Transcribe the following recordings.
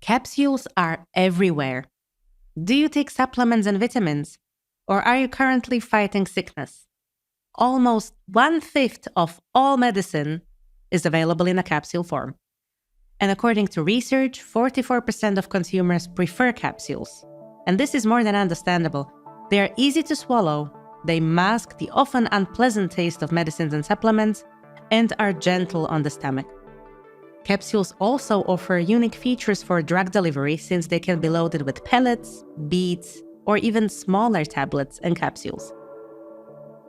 Capsules are everywhere. Do you take supplements and vitamins? Or are you currently fighting sickness? Almost 1/5 of all medicine is available in a capsule form. And according to research, 44% of consumers prefer capsules. And this is more than understandable. They are easy to swallow, they mask the often unpleasant taste of medicines and supplements, and are gentle on the stomach. Capsules also offer unique features for drug delivery since they can be loaded with pellets, beads, or even smaller tablets and capsules.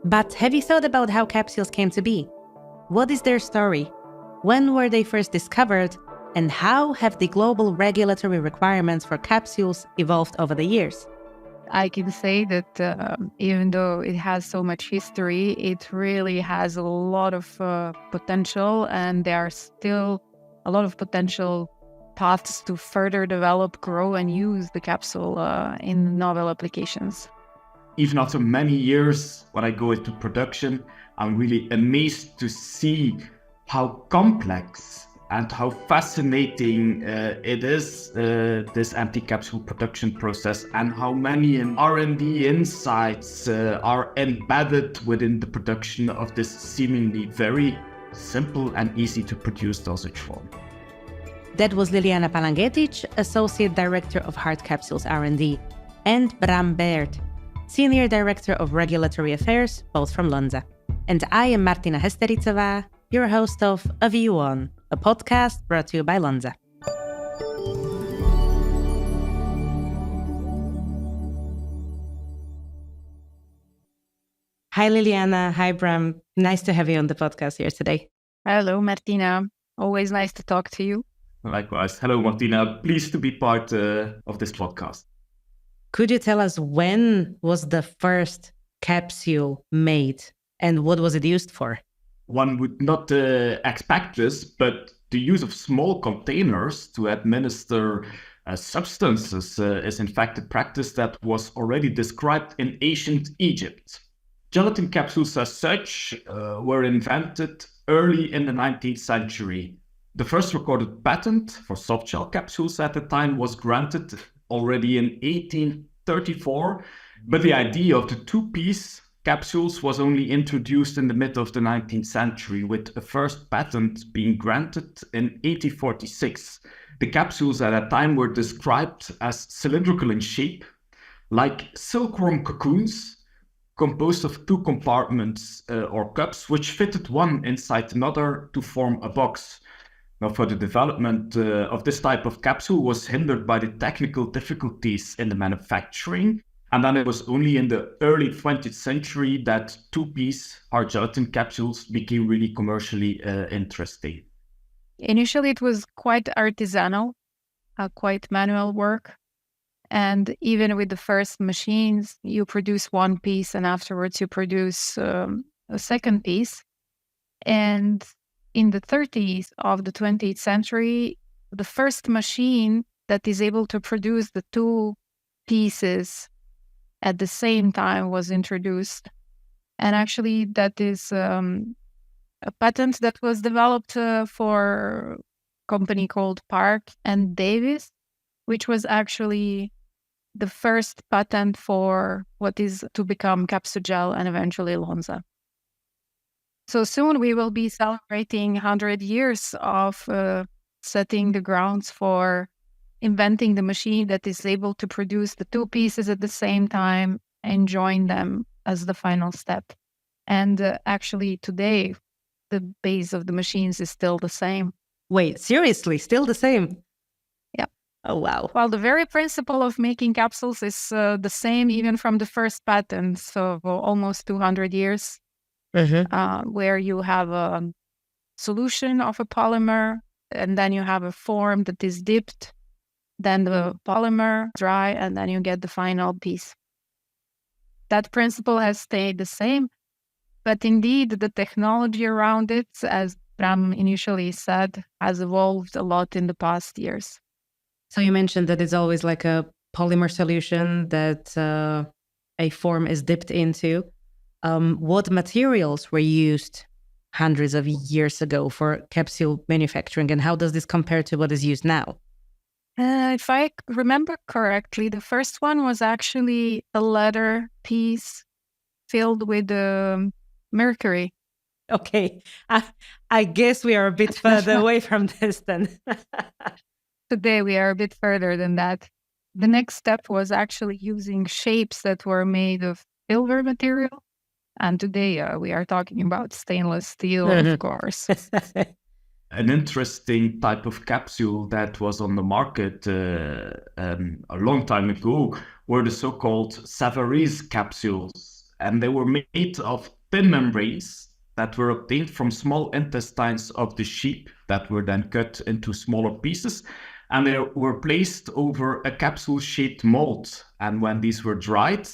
But have you thought about how capsules came to be? What is their story? When were they first discovered? And how have the global regulatory requirements for capsules evolved over the years? I can say that even though it has so much history, it really has a lot of potential, and there are still a lot of potential paths to further develop, grow, and use the capsule in novel applications. Even after many years, when I go into production, I'm really amazed to see how complex and how fascinating it is, this anti-capsule production process, and how many R&D insights are embedded within the production of this seemingly very simple and easy to produce dosage form. That was Ljiljana Palangetic, Associate Director of Hard Capsules R&D, and Bram Baert, Senior Director of Regulatory Affairs, both from Lonza. And I am Martina Hestericová, your host of A View On, a podcast brought to you by Lonza. Hi, Ljiljana. Hi, Bram. Nice to have you on the podcast here today. Hello, Martina. Always nice to talk to you. Likewise. Hello, Martina. Pleased to be part of this podcast. Could you tell us when was the first capsule made and what was it used for? One would not expect this, but the use of small containers to administer substances is in fact a practice that was already described in ancient Egypt. Gelatin capsules as such were invented early in the 19th century. The first recorded patent for softshell capsules at the time was granted already in 1834, but the idea of the two-piece capsules was only introduced in the mid of the 19th century, with the first patent being granted in 1846. The capsules at that time were described as cylindrical in shape, like silkworm cocoons, composed of two compartments or cups, which fitted one inside another to form a box. Now, further development of this type of capsule was hindered by the technical difficulties in the manufacturing. And then it was only in the early 20th century that two-piece hard gelatin capsules became really commercially interesting. Initially, it was quite artisanal, quite manual work. And even with the first machines, you produce one piece and afterwards you produce a second piece. And in the 30s of the 20th century, the first machine that is able to produce the two pieces at the same time was introduced. And actually, that is a patent that was developed for a company called Park and Davis, which was actually the first patent for what is to become Capsugel and eventually Lonza. So soon we will be celebrating 100 years of setting the grounds for inventing the machine that is able to produce the two pieces at the same time and join them as the final step. And actually today, the base of the machines is still the same. Wait, seriously, still the same? Yeah. Oh, wow. Well, the very principle of making capsules is the same even from the first patent, so almost 200 years, where you have a solution of a polymer, and then you have a form that is dipped, then the polymer dry, and then you get the final piece. That principle has stayed the same, but indeed the technology around it, as Bram initially said, has evolved a lot in the past years. So you mentioned that it's always like a polymer solution that a form is dipped into. What materials were used hundreds of years ago for capsule manufacturing, and how does this compare to what is used now? If I remember correctly, the first one was actually a leather piece filled with mercury. Okay, I guess we are a bit further away from this then. Today we are a bit further than that. The next step was actually using shapes that were made of silver material. And today we are talking about stainless steel, of course. An interesting type of capsule that was on the market a long time ago were the so-called Savarese capsules. And they were made of thin membranes that were obtained from small intestines of the sheep that were then cut into smaller pieces. And they were placed over a capsule-shaped mold. And when these were dried,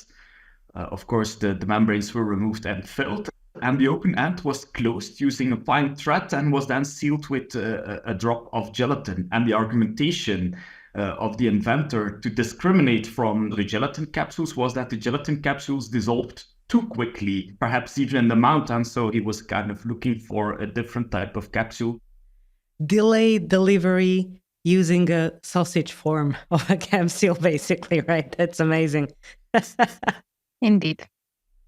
of course, the membranes were removed and filled. And the open end was closed using a fine thread and was then sealed with a drop of gelatin. And the argumentation of the inventor to discriminate from the gelatin capsules was that the gelatin capsules dissolved too quickly, perhaps even in the mouth. And so he was kind of looking for a different type of capsule. Delayed delivery using a sausage form of a capsule, basically, right? That's amazing. Indeed.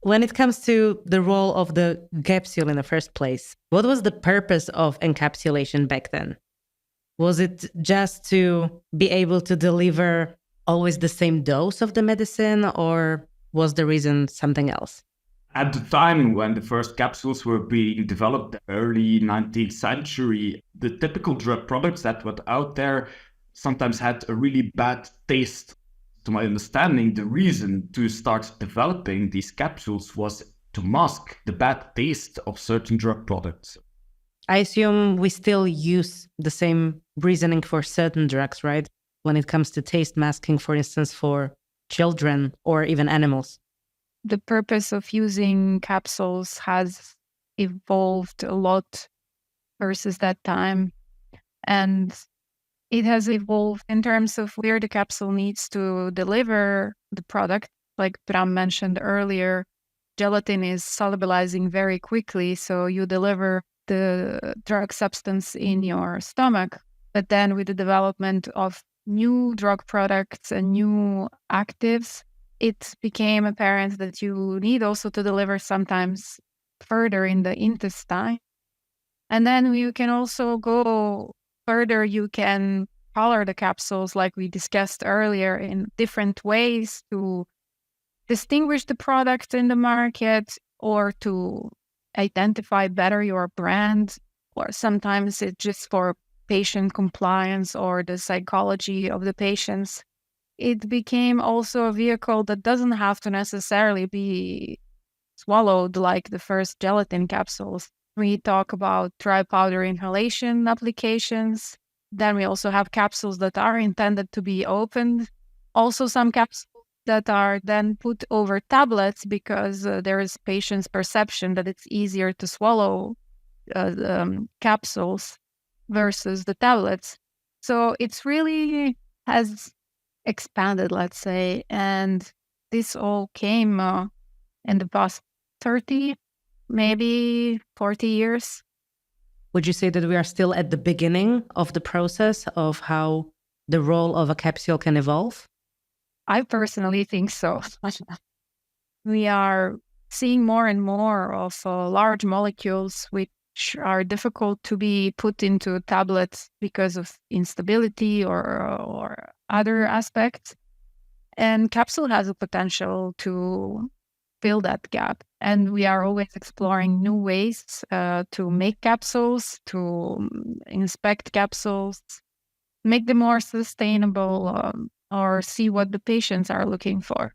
When it comes to the role of the capsule in the first place, what was the purpose of encapsulation back then? Was it just to be able to deliver always the same dose of the medicine, or was the reason something else? At the time when the first capsules were being developed, the early 19th century, the typical drug products that were out there sometimes had a really bad taste. To my understanding, the reason to start developing these capsules was to mask the bad taste of certain drug products. I assume we still use the same reasoning for certain drugs, right? When it comes to taste masking, for instance, for children or even animals. The purpose of using capsules has evolved a lot versus that time. And it has evolved in terms of where the capsule needs to deliver the product. Like Bram mentioned earlier, gelatin is solubilizing very quickly, so you deliver the drug substance in your stomach. But then with the development of new drug products and new actives, it became apparent that you need also to deliver sometimes further in the intestine. And then you can also go further. You can color the capsules, like we discussed earlier, in different ways to distinguish the product in the market or to identify better your brand. Or sometimes it's just for patient compliance or the psychology of the patients. It became also a vehicle that doesn't have to necessarily be swallowed like the first gelatin capsules. We talk about dry powder inhalation applications. Then we also have capsules that are intended to be opened. Also some capsules that are then put over tablets because there is patient's perception that it's easier to swallow capsules versus the tablets. So it's really has expanded, let's say, and this all came in the past 30, maybe 40 years. Would you say that we are still at the beginning of the process of how the role of a capsule can evolve? I personally think so. We are seeing more and more of large molecules which are difficult to be put into tablets because of instability or other aspects. And capsule has a potential to fill that gap. And we are always exploring new ways to make capsules, to inspect capsules, make them more sustainable, or see what the patients are looking for.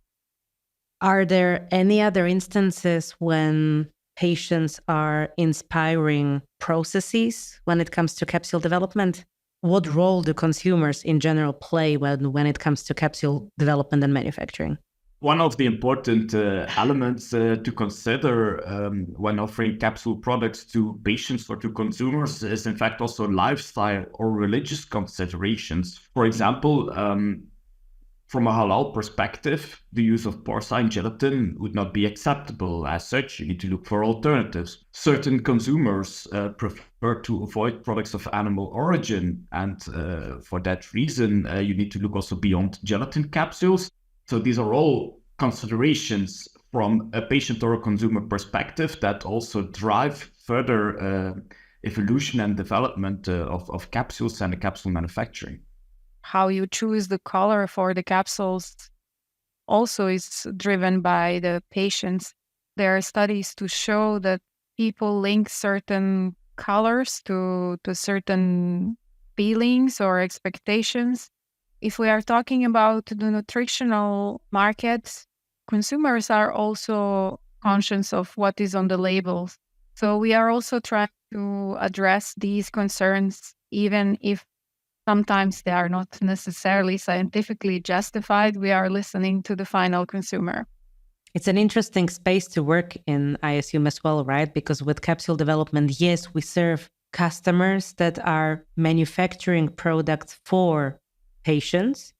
Are there any other instances when patients are inspiring processes when it comes to capsule development? What role do consumers in general play when it comes to capsule development and manufacturing? One of the important elements to consider when offering capsule products to patients or to consumers is in fact also lifestyle or religious considerations. For example, From a halal perspective, the use of porcine gelatin would not be acceptable. As such, you need to look for alternatives. Certain consumers prefer to avoid products of animal origin, and for that reason, you need to look also beyond gelatin capsules. So these are all considerations from a patient or a consumer perspective that also drive further evolution and development of capsules and the capsule manufacturing. How you choose the color for the capsules also is driven by the patients. There are studies to show that people link certain colors to certain feelings or expectations. If we are talking about the nutritional market, consumers are also conscious of what is on the labels. So we are also trying to address these concerns, even if sometimes they are not necessarily scientifically justified. We are listening to the final consumer. It's an interesting space to work in, I assume, as well, right? Because with capsule development, yes, we serve customers that are manufacturing products for patients,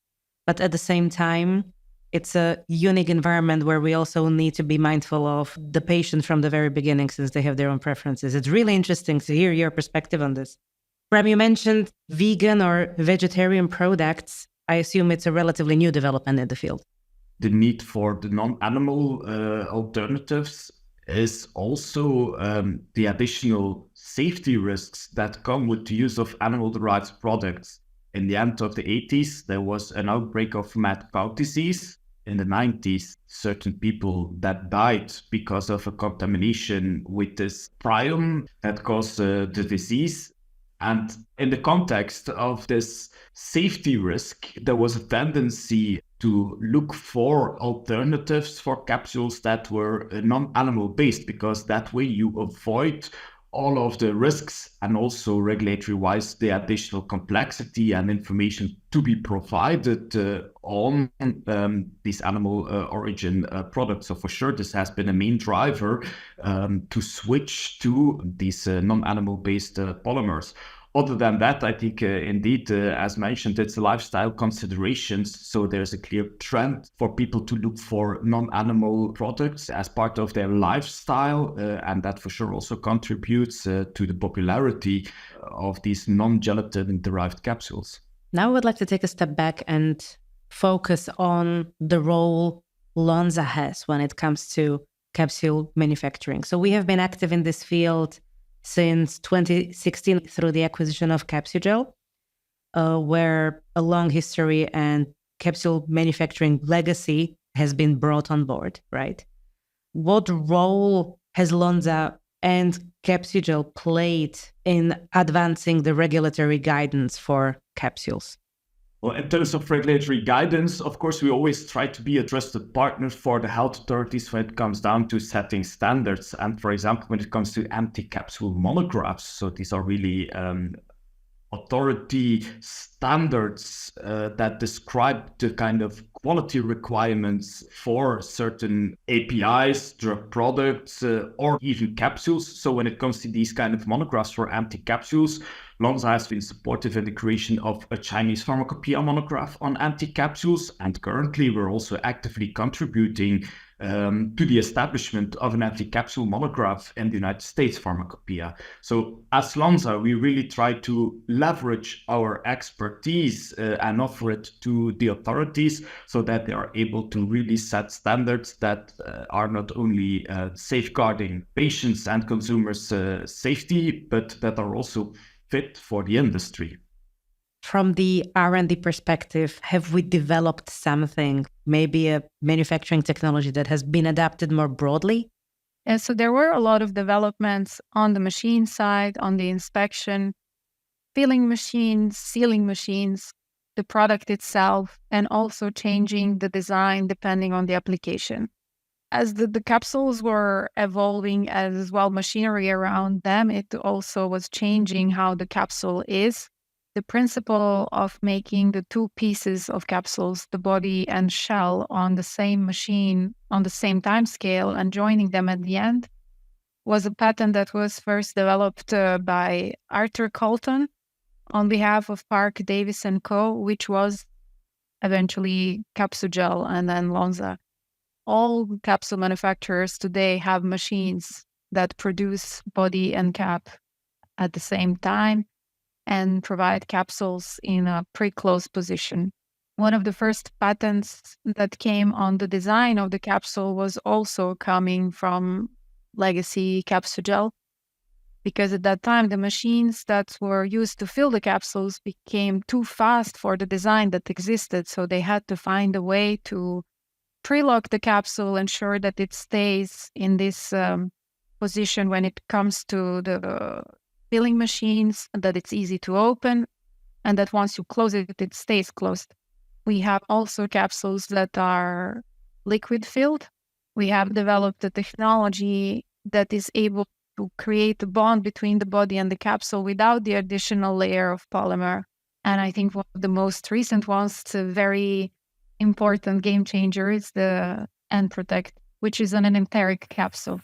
but at the same time, it's a unique environment where we also need to be mindful of the patient from the very beginning, since they have their own preferences. It's really interesting to hear your perspective on this. Bram, you mentioned vegan or vegetarian products. I assume it's a relatively new development in the field. The need for the non-animal alternatives is also the additional safety risks that come with the use of animal-derived products. In the end of the 80s, there was an outbreak of mad cow disease. In the 90s, certain people that died because of a contamination with this prion that caused the disease. And in the context of this safety risk, there was a tendency to look for alternatives for capsules that were non-animal based, because that way you avoid all of the risks and also regulatory-wise the additional complexity and information to be provided on these animal origin products. So for sure, this has been a main driver to switch to these non-animal based polymers. Other than that, I think indeed, as mentioned, it's lifestyle considerations. So there's a clear trend for people to look for non-animal products as part of their lifestyle. And that for sure also contributes to the popularity of these non-gelatin derived capsules. Now I would like to take a step back and focus on the role Lonza has when it comes to capsule manufacturing. So we have been active in this field since 2016 through the acquisition of Capsule, where a long history and capsule manufacturing legacy has been brought on board, right? What role has Lonza and Capsule played in advancing the regulatory guidance for capsules? Well, in terms of regulatory guidance, of course, we always try to be a trusted partner for the health authorities when it comes down to setting standards. And for example, when it comes to anti-capsule monographs, so these are really authority standards that describe the kind of quality requirements for certain APIs, drug products, or even capsules. So when it comes to these kind of monographs for anti-capsules, Lonza has been supportive in the creation of a Chinese pharmacopoeia monograph on anti-capsules, and currently we're also actively contributing to the establishment of an anti-capsule monograph in the United States pharmacopoeia. So as Lonza, we really try to leverage our expertise and offer it to the authorities so that they are able to really set standards that are not only safeguarding patients and consumers' safety, but that are also fit for the industry. From the R&D perspective, have we developed something, maybe a manufacturing technology that has been adapted more broadly? And so there were a lot of developments on the machine side, on the inspection, filling machines, sealing machines, the product itself, and also changing the design depending on the application. As the capsules were evolving as well, machinery around them, it also was changing how the capsule is. The principle of making the two pieces of capsules, the body and shell, on the same machine, on the same time scale, and joining them at the end, was a patent that was first developed by Arthur Colton on behalf of Park Davis & Co., which was eventually Capsugel, and then Lonza. All capsule manufacturers today have machines that produce body and cap at the same time and provide capsules in a pre-closed position. One of the first patents that came on the design of the capsule was also coming from legacy Capsugel, because at that time the machines that were used to fill the capsules became too fast for the design that existed. So they had to find a way to pre-lock the capsule, ensure that it stays in this position when it comes to the filling machines, that it's easy to open, and that once you close it, it stays closed. We have also capsules that are liquid filled. We have developed a technology that is able to create a bond between the body and the capsule without the additional layer of polymer. And I think one of the most recent ones, it's a very important game changer, is the End Protect, which is an enteric capsule.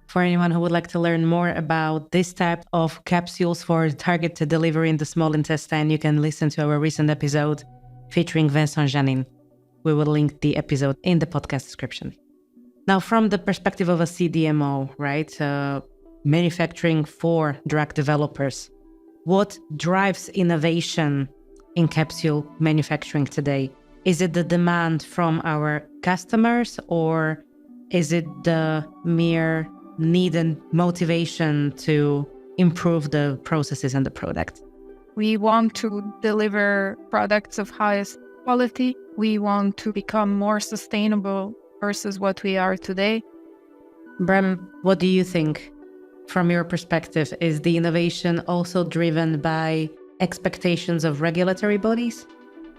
For anyone who would like to learn more about this type of capsules for targeted delivery in the small intestine, you can listen to our recent episode featuring Vincent Janin. We will link the episode in the podcast description. Now, from the perspective of a CDMO, right, manufacturing for drug developers, what drives innovation in capsule manufacturing today? Is it the demand from our customers, or is it the mere need and motivation to improve the processes and the product? We want to deliver products of highest quality. We want to become more sustainable versus what we are today. Bram, what do you think? From your perspective, is the innovation also driven by expectations of regulatory bodies?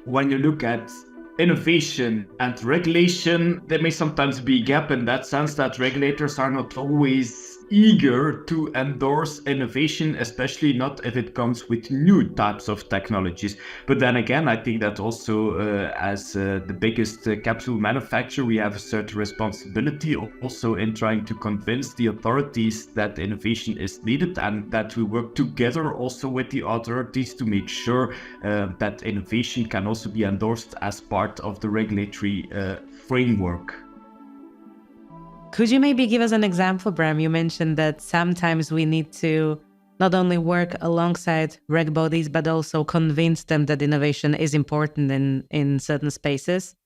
When you look at innovation and regulation, there may sometimes be a gap in that sense that regulators are not always eager to endorse innovation, especially not if it comes with new types of technologies. But then again, I think that also as the biggest capsule manufacturer, we have a certain responsibility also in trying to convince the authorities that innovation is needed, and that we work together also with the authorities to make sure that innovation can also be endorsed as part of the regulatory framework. Could you maybe give us an example, Bram? You mentioned that sometimes we need to not only work alongside reg bodies, but also convince them that innovation is important in certain spaces.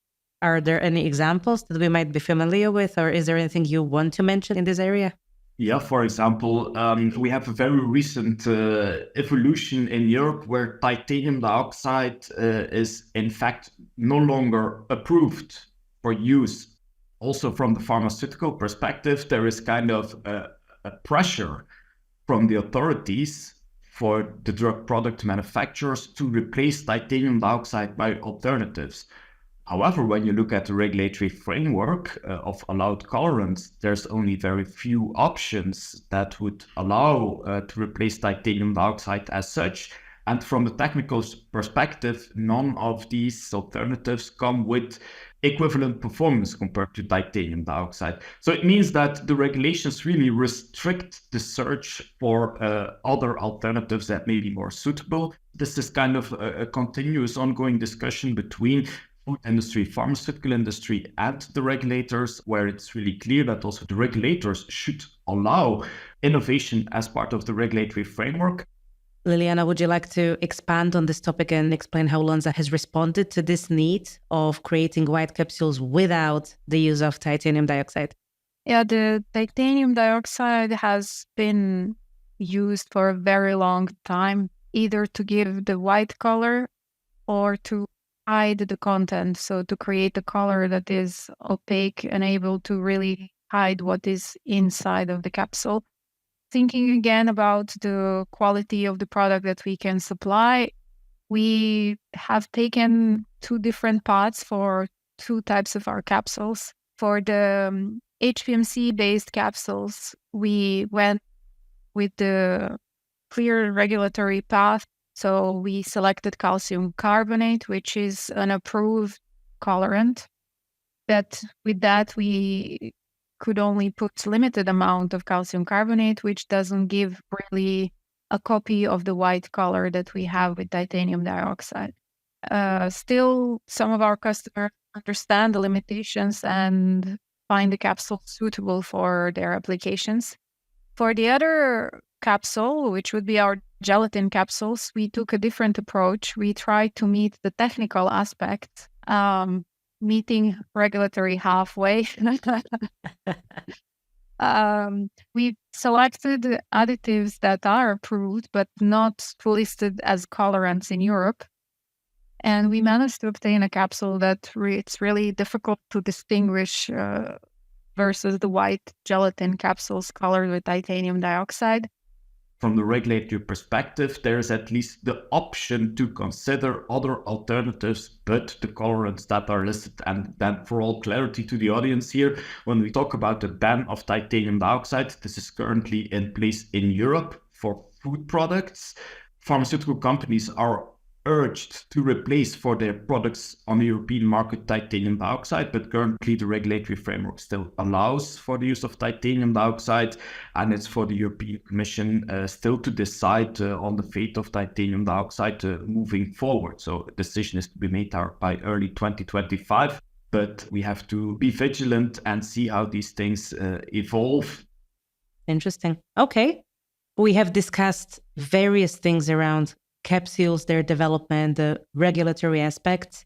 Are there any examples that we might be familiar with, or is there anything you want to mention in this area? Yeah, for example, we have a very recent evolution in Europe where titanium dioxide is in fact no longer approved for use. Also from the pharmaceutical perspective, there is kind of a pressure from the authorities for the drug product manufacturers to replace titanium dioxide by alternatives. However, when you look at the regulatory framework of allowed colorants, there's only very few options that would allow to replace titanium dioxide as such. And from the technical perspective, none of these alternatives come with equivalent performance compared to titanium dioxide. So it means that the regulations really restrict the search for other alternatives that may be more suitable. This is kind of a continuous ongoing discussion between food industry, pharmaceutical industry, and the regulators, where it's really clear that also the regulators should allow innovation as part of the regulatory framework. Ljiljana, would you like to expand on this topic and explain how Lonza has responded to this need of creating white capsules without the use of titanium dioxide? Yeah, the titanium dioxide has been used for a very long time, either to give the white color or to hide the content. So to create a color that is opaque and able to really hide what is inside of the capsule. Thinking again about the quality of the product that we can supply, we have taken two different paths for two types of our capsules. For the HPMC-based capsules, we went with the clear regulatory path. So we selected calcium carbonate, which is an approved colorant. But with that, we could only put limited amount of calcium carbonate, which doesn't give really a copy of the white color that we have with titanium dioxide. Still, some of our customers understand the limitations and find the capsule suitable for their applications. For the other capsule, which would be our gelatin capsules, we took a different approach. We tried to meet the technical aspects, meeting regulatory halfway. We selected additives that are approved but not listed as colorants in Europe. And we managed to obtain a capsule that it's really difficult to distinguish versus the white gelatin capsules colored with titanium dioxide. From the regulatory perspective, there is at least the option to consider other alternatives, but the colorants that are listed. And then for all clarity to the audience here, when we talk about the ban of titanium dioxide, this is currently in place in Europe for food products. Pharmaceutical companies are urged to replace for their products on the European market titanium dioxide, but currently the regulatory framework still allows for the use of titanium dioxide, and it's for the European Commission still to decide on the fate of titanium dioxide moving forward. So a decision is to be made by early 2025, but we have to be vigilant and see how these things evolve. Interesting. Okay. We have discussed various things around capsules, their development, the regulatory aspects.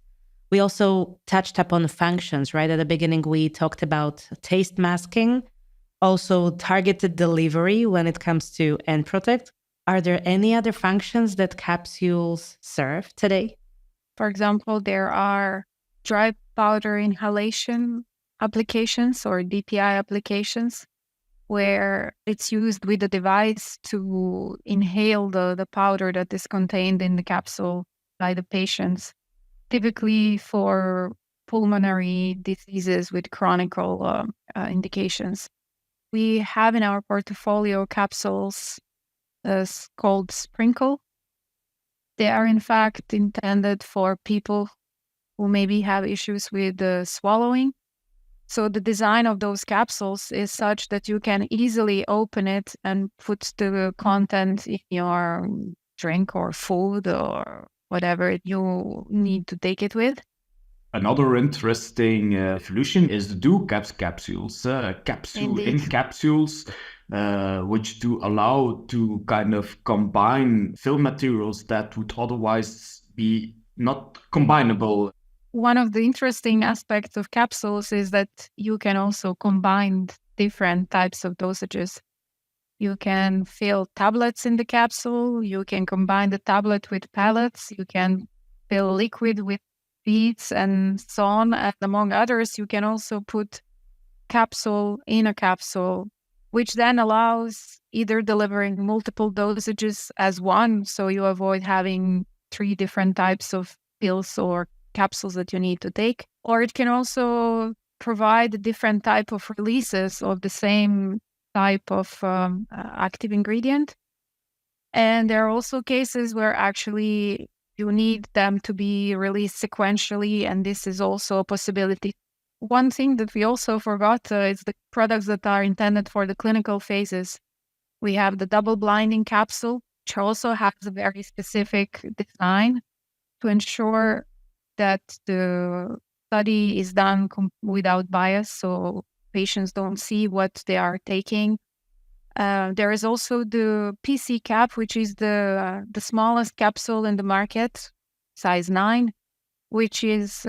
We also touched upon functions, right? At the beginning, we talked about taste masking, also targeted delivery when it comes to end product. Are there any other functions that capsules serve today? For example, there are dry powder inhalation applications or DPI applications, where it's used with a device to inhale the powder that is contained in the capsule by the patients, typically for pulmonary diseases with chronic indications. We have in our portfolio capsules called Sprinkle. They are in fact intended for people who maybe have issues with swallowing. So the design of those capsules is such that you can easily open it and put the content in your drink or food or whatever you need to take it with. Another interesting evolution is the dual capsules, capsule in capsules, which do allow to kind of combine film materials that would otherwise be not combinable. One of the interesting aspects of capsules is that you can also combine different types of dosages. You can fill tablets in the capsule. You can combine the tablet with pellets. You can fill liquid with beads and so on. And among others, you can also put capsule in a capsule, which then allows either delivering multiple dosages as one, so you avoid having 3 different types of pills or capsules that you need to take, or it can also provide a different type of releases of the same type of active ingredient. And there are also cases where actually you need them to be released sequentially, and this is also a possibility. One thing that we also forgot is the products that are intended for the clinical phases. We have the double blinding capsule, which also has a very specific design to ensure that the study is done without bias, so patients don't see what they are taking. There is also the PC cap, which is the smallest capsule in the market, size 9, which is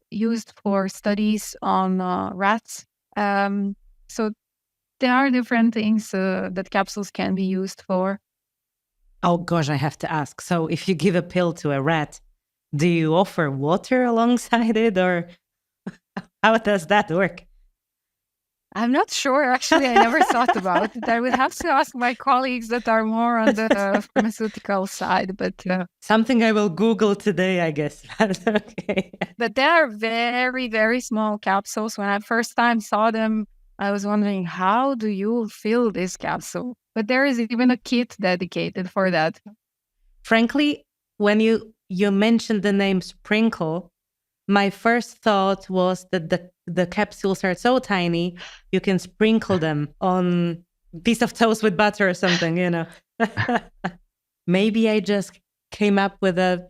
used for studies on rats. So there are different things that capsules can be used for. Oh gosh, I have to ask. So if you give a pill to a rat, do you offer water alongside it, or how does that work? I'm not sure. Actually, I never thought about it. I would have to ask my colleagues that are more on the pharmaceutical side. But something I will Google today, I guess. Okay. But they are very, very small capsules. When I first time saw them, I was wondering, how do you fill this capsule? But there is even a kit dedicated for that. Frankly, when you mentioned the name Sprinkle, my first thought was that the capsules are so tiny, you can sprinkle them on a piece of toast with butter or something, you know. Maybe I just came up with a,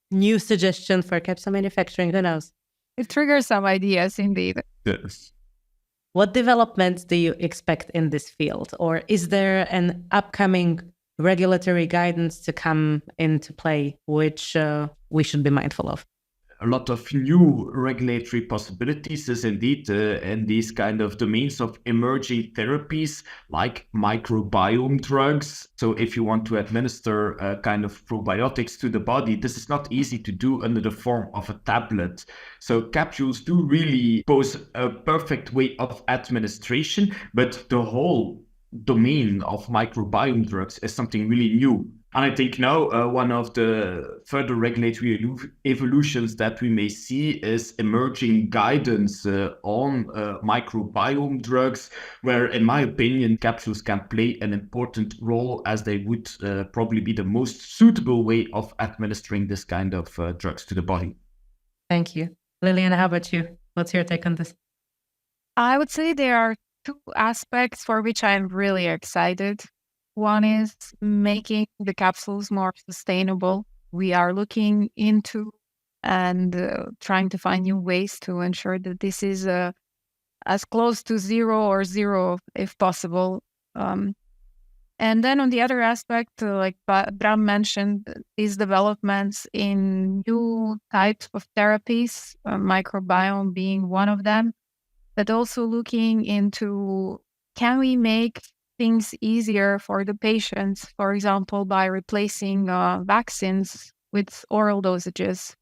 new suggestion for capsule manufacturing. Who knows? It triggers some ideas indeed. Yes. What developments do you expect in this field? Or is there an upcoming regulatory guidance to come into play, which we should be mindful of? A lot of new regulatory possibilities is indeed in these kind of domains of emerging therapies like microbiome drugs. So if you want to administer a kind of probiotics to the body, this is not easy to do under the form of a tablet. So capsules do really pose a perfect way of administration, but the whole domain of microbiome drugs is something really new. And I think now one of the further regulatory evolutions that we may see is emerging guidance on microbiome drugs, where, in my opinion, capsules can play an important role, as they would probably be the most suitable way of administering this kind of drugs to the body. Thank you. Ljiljana, how about you? What's your take on this? I would say there are two aspects for which I'm really excited. One is making the capsules more sustainable. We are looking into and trying to find new ways to ensure that this is as close to zero if possible. And then on the other aspect, like Bram mentioned, these developments in new types of therapies, microbiome being one of them, but also looking into, can we make things easier for the patients, for example, by replacing vaccines with oral dosages.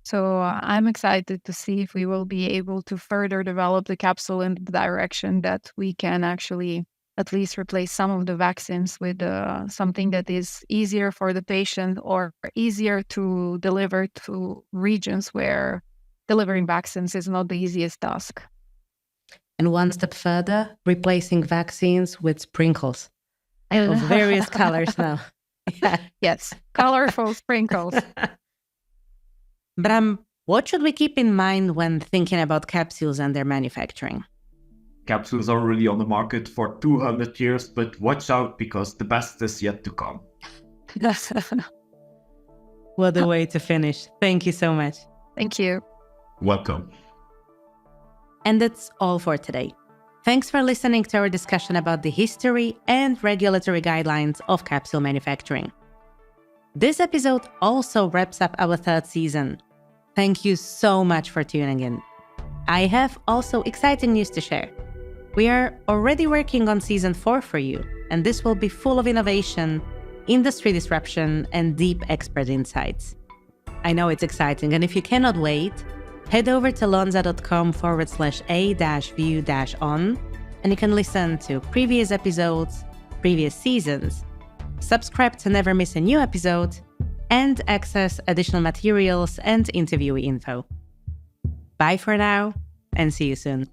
So I'm excited to see if we will be able to further develop the capsule in the direction that we can actually at least replace some of the vaccines with something that is easier for the patient or easier to deliver to regions where delivering vaccines is not the easiest task. And one step further, replacing vaccines with sprinkles of various colors now. Yeah. Yes, colorful sprinkles. Bram, what should we keep in mind when thinking about capsules and their manufacturing? Capsules are already on the market for 200 years, but watch out because the best is yet to come. What a way to finish. Thank you so much. Thank you. Welcome. And that's all for today. Thanks for listening to our discussion about the history and regulatory guidelines of capsule manufacturing. This episode also wraps up our third season. Thank you so much for tuning in. I have also exciting news to share. We are already working on season 4 for you, and this will be full of innovation, industry disruption, and deep expert insights. I know it's exciting, and if you cannot wait, head over to lonza.com/a-view-on, and you can listen to previous episodes, previous seasons, subscribe to never miss a new episode, and access additional materials and interviewee info. Bye for now, and see you soon.